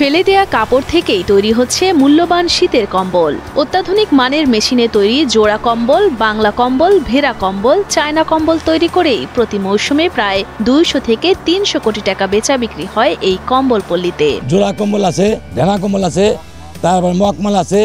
ফেলে দেয়া কাপড় থেকেই তৈরি হচ্ছে মূল্যবান শীতের কম্বল। অত্যাধুনিক মানের মেশিনে তৈরি জোড়া কম্বল, বাংলা কম্বল, ভেড়া কম্বল, চায়না কম্বল তৈরি করেই প্রতি মৌসুমে প্রায় 200 থেকে 300 কোটি টাকা বেচা বিক্রি হয় এই কম্বল পল্লীতে। জোড়া কম্বল আছে, ভেড়া কম্বল আছে, তারপর মকমল আছে,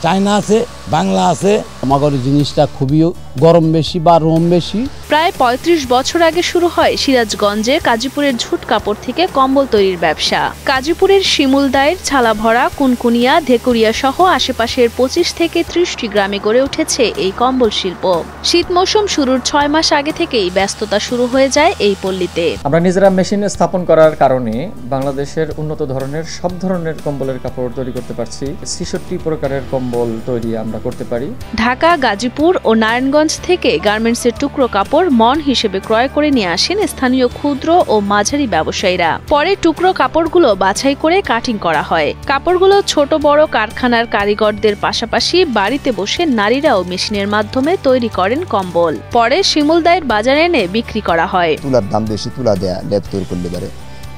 চায়না আছে, বাংলা আছে। আমাদের জিনিসটা খুবই গরম বেশি বা রোম বেশি। প্রায় 35 বছর আগে শুরু হয় সিরাজগঞ্জে কাজীপুরের ঝুট কাপড় থেকে কম্বল তৈরির ব্যবসা। কাজীপুরের শিমুলদায়ের ছালাভরা, কুনকুনিয়া, ধেকুরিয়া সহ আশেপাশের 25 থেকে 30টি গ্রামে গড়ে উঠেছে এই কম্বল শিল্প। শীত মৌসুম শুরুর 6 মাস আগে থেকেই ব্যস্ততা শুরু হয়ে যায় এই পল্লীতে। আমরা নিজেরা মেশিন স্থাপন করার কারণে বাংলাদেশের উন্নত ধরনের সব ধরনের কম্বলের কাপড় তৈরি করতে পারছি। 66 প্রকারের কম্বল তৈরি আমরা করতে পারি। ঢাকা, গাজীপুর ও নারায়ণগঞ্জ থেকে গার্মেন্টসের টুকরো কাপড় মন হিসেবে ক্রয় করে নিয়ে আসেন স্থানীয় ক্ষুদ্র ও মাঝারি ব্যবসায়ীরা। পরে টুকরো কাপড়গুলো বাছাই করে কাটিং করা হয়। কাপড়গুলো ছোট বড় কারখানার কারিগরদের পাশাপাশি বাড়িতে বসে নারীরাও মেশিনের মাধ্যমে তৈরি করেন কম্বল। পরে শিমুলদায়ের বাজারে এনে বিক্রি করা হয়। তুলার দাম বেশি, তুলা দেয়া লেপ তৈরি করলে পারে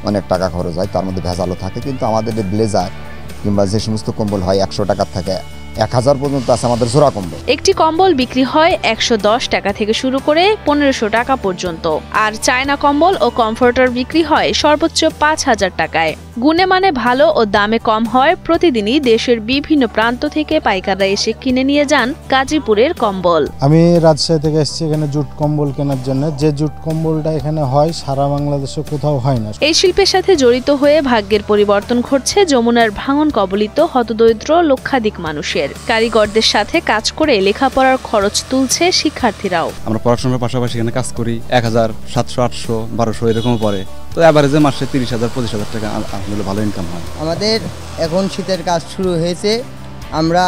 অনেক টাকা খরচ হয়, তার মধ্যে ভেজালও থাকে। কিন্তু আমাদের ব্লেজার কিংবা যে সমস্ত কম্বল হয় 100 টাকার থেকে 1000 পর্যন্ত আছে আমাদের জোড়া কম্বল। একটি কম্বল বিক্রি হয় 110 টাকা থেকে শুরু করে 1500 টাকা পর্যন্ত। আর চায়না কম্বল ও কমফোর্টার বিক্রি হয় সর্বোচ্চ 5000 টাকায়। গুণে মানে ভালো ও দামে কম হয়। প্রতিদিনই দেশের বিভিন্ন প্রান্ত থেকে পাইকাররা এসে কিনে নিয়ে যান গাজীপুরের কম্বল। আমি রাজশাহী থেকে এসেছি এখানে জুট কম্বল কেনার জন্য। যে জুট কম্বলটা এখানে হয় সারা বাংলাদেশে কোথাও হয় না। এই শিল্পের সাথে জড়িত হয়ে ভাগ্যের পরিবর্তন ঘটছে যমুনার ভাঙন কবলিত হতদরিদ্র লক্ষাধিক মানুষের। কারিগরদের সাথে কাজ করে লেখাপড়ার খরচ তুলছে শিক্ষার্থীরাও। আমরা পড়াশোনার পাশাপাশি এখানে কাজ করি। 1000, 700, 800, 1200 এরকম পরে, তো এভারেজে মাসে 30,000, 25,000 টাকা আলহামদুলিল্লাহ ভালো ইনকাম হয়। আমাদের এখন শীতের কাজ শুরু হয়েছে। আমরা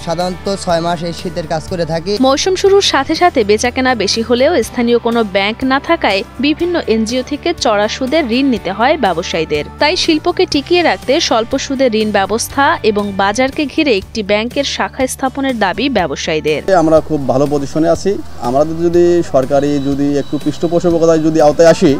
সাধারণত 6 মাস এই শীতের কাজ করে থাকি। মৌসুম শুরুর সাথে সাথে বেচাকেনা বেশি হলেও স্থানীয় কোনো ব্যাংক না থাকায় বিভিন্ন এনজিও থেকে চড়া সুদে ঋণ নিতে হয় ব্যবসায়ীদের। তাই শিল্পকে টিকিয়ে রাখতে স্বল্প সুদে ঋণ ব্যবস্থা এবং বাজারকে ঘিরে একটি ব্যাংকের শাখা স্থাপনের দাবি ব্যবসায়ীদের। আমরা খুব ভালো পজিশনে আছি। আমাদের যদি সরকারি একটু পৃষ্ঠপোষকতায় আওতায় আসি,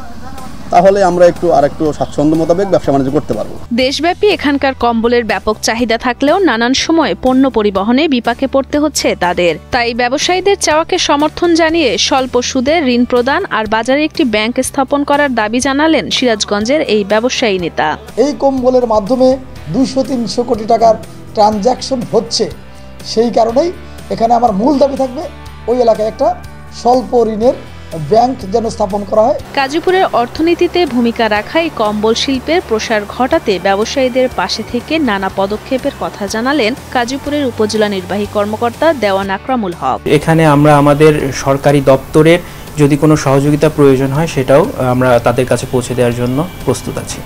তাহলে আমরা আরেকটু স্বাচ্ছন্দ্য মোতাবেক ব্যবসা বাণিজ্য করতে পারবো। দেশব্যাপী এখানকার কম্বলের ব্যাপক চাহিদা থাকলেও নানান সময় পণ্য পরিবহনে বিপাকে পড়তে হচ্ছে তাদের। তাই ব্যবসায়ীদের চাওয়াকে সমর্থন জানিয়ে স্বল্প সুদে ঋণ প্রদান আর বাজারে একটি ব্যাংক স্থাপন করার দাবি জানালেন সিরাজগঞ্জের এই ব্যবসায়ী নেতা। এই কম্বলের মাধ্যমে 200-300 কোটি টাকার ট্রানজ্যাকশন হচ্ছে। সেই কারণেই এখানে আমার মূল দাবি থাকবে ওই এলাকায় একটা স্বল্প ঋণের ব্যাংক যেন স্থাপন করা হয়। গাজীপুরের অর্থনীতিতে ভূমিকা রাখায় কম্বল শিল্পের প্রসার ঘটাতে ব্যবসায়ীদের পাশে থেকে নানা পদক্ষেপের কথা জানালেন গাজীপুরের উপজেলা নির্বাহী কর্মকর্তা দেওয়ান আকরামুল হক। এখানে আমরা আমাদের সরকারি দপ্তরের যদি কোনো সহযোগিতা প্রয়োজন হয় সেটাও আমরা তাদের কাছে পৌঁছে দেওয়ার জন্য প্রস্তুত আছি।